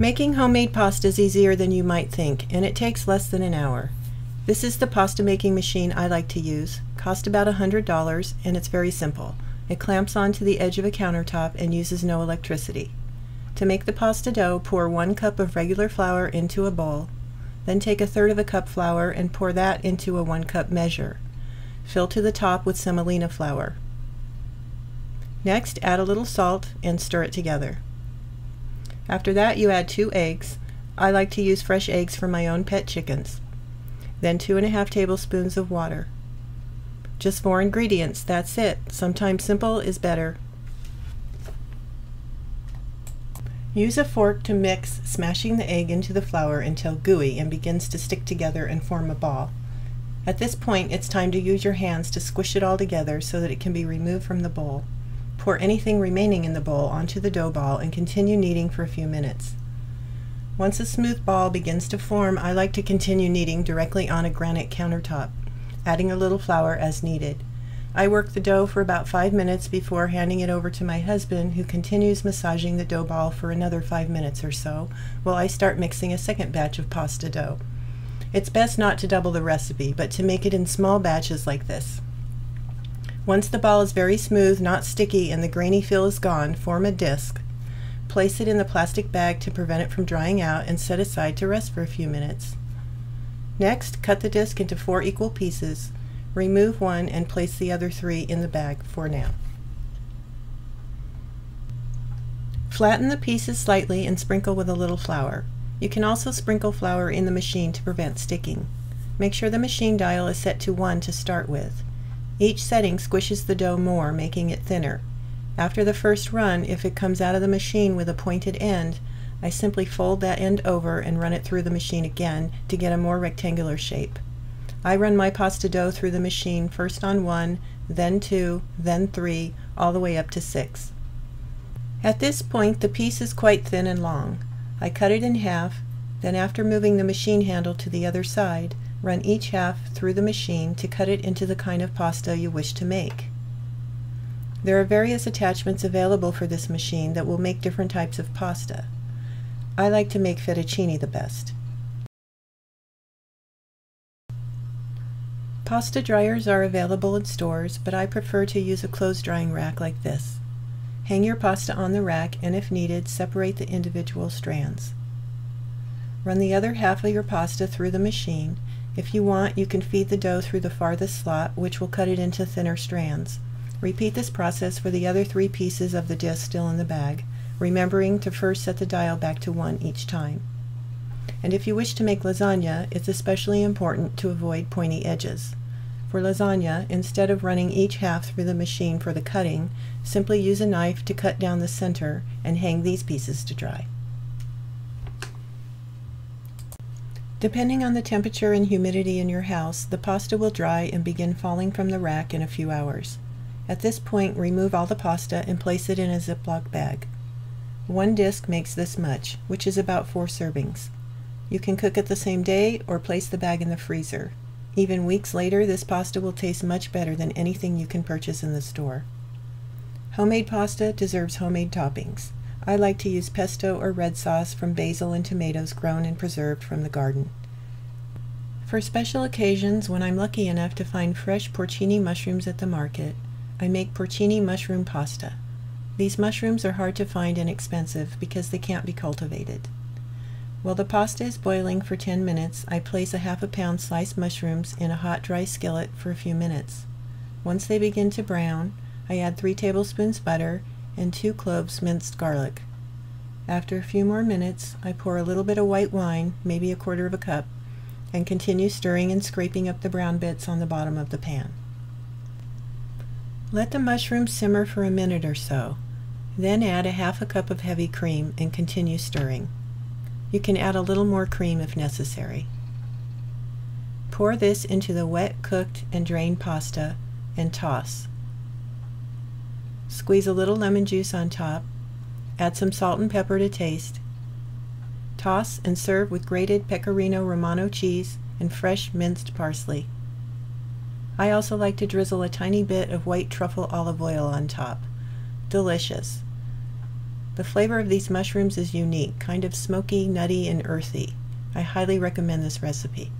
Making homemade pasta is easier than you might think, and it takes less than an hour. This is the pasta making machine I like to use. Cost about $100, and it's very simple. It clamps onto the edge of a countertop and uses no electricity. To make the pasta dough, pour 1 cup of regular flour into a bowl. Then take 1/3 cup flour and pour that into a 1 cup measure. Fill to the top with semolina flour. Next, add a little salt and stir it together. After that, you add 2 eggs. I like to use fresh eggs from my own pet chickens. Then 2½ tablespoons of water. Just 4 ingredients, that's it. Sometimes simple is better. Use a fork to mix, smashing the egg into the flour until gooey and begins to stick together and form a ball. At this point, it's time to use your hands to squish it all together so that it can be removed from the bowl. Pour anything remaining in the bowl onto the dough ball and continue kneading for a few minutes. Once a smooth ball begins to form, I like to continue kneading directly on a granite countertop, adding a little flour as needed. I work the dough for about 5 minutes before handing it over to my husband, who continues massaging the dough ball for another 5 minutes or so, while I start mixing a second batch of pasta dough. It's best not to double the recipe, but to make it in small batches like this. Once the ball is very smooth, not sticky, and the grainy feel is gone, form a disc. Place it in the plastic bag to prevent it from drying out and set aside to rest for a few minutes. Next, cut the disc into 4 equal pieces. Remove one and place the other 3 in the bag for now. Flatten the pieces slightly and sprinkle with a little flour. You can also sprinkle flour in the machine to prevent sticking. Make sure the machine dial is set to 1 to start with. Each setting squishes the dough more, making it thinner. After the first run, if it comes out of the machine with a pointed end, I simply fold that end over and run it through the machine again to get a more rectangular shape. I run my pasta dough through the machine first on 1, then 2, then 3, all the way up to 6. At this point, the piece is quite thin and long. I cut it in half, then after moving the machine handle to the other side, run each half through the machine to cut it into the kind of pasta you wish to make. There are various attachments available for this machine that will make different types of pasta. I like to make fettuccine the best. Pasta dryers are available in stores, but I prefer to use a clothes drying rack like this. Hang your pasta on the rack and, if needed, separate the individual strands. Run the other half of your pasta through the machine. If you want, you can feed the dough through the farthest slot, which will cut it into thinner strands. Repeat this process for the other 3 pieces of the disc still in the bag, remembering to first set the dial back to 1 each time. And if you wish to make lasagna, it's especially important to avoid pointy edges. For lasagna, instead of running each half through the machine for the cutting, simply use a knife to cut down the center and hang these pieces to dry. Depending on the temperature and humidity in your house, the pasta will dry and begin falling from the rack in a few hours. At this point, remove all the pasta and place it in a Ziploc bag. 1 disc makes this much, which is about 4 servings. You can cook it the same day or place the bag in the freezer. Even weeks later, this pasta will taste much better than anything you can purchase in the store. Homemade pasta deserves homemade toppings. I like to use pesto or red sauce from basil and tomatoes grown and preserved from the garden. For special occasions, when I'm lucky enough to find fresh porcini mushrooms at the market, I make porcini mushroom pasta. These mushrooms are hard to find and expensive because they can't be cultivated. While the pasta is boiling for 10 minutes, I place a ½ pound sliced mushrooms in a hot, dry skillet for a few minutes. Once they begin to brown, I add 3 tablespoons butter and 2 cloves minced garlic. After a few more minutes, I pour a little bit of white wine, maybe 1/4 cup, and continue stirring and scraping up the brown bits on the bottom of the pan. Let the mushrooms simmer for a minute or so. Then add a ½ cup of heavy cream and continue stirring. You can add a little more cream if necessary. Pour this into the wet, cooked, and drained pasta and toss. Squeeze a little lemon juice on top. Add some salt and pepper to taste. Toss and serve with grated Pecorino Romano cheese and fresh minced parsley. I also like to drizzle a tiny bit of white truffle olive oil on top. Delicious. The flavor of these mushrooms is unique, kind of smoky, nutty, and earthy. I highly recommend this recipe.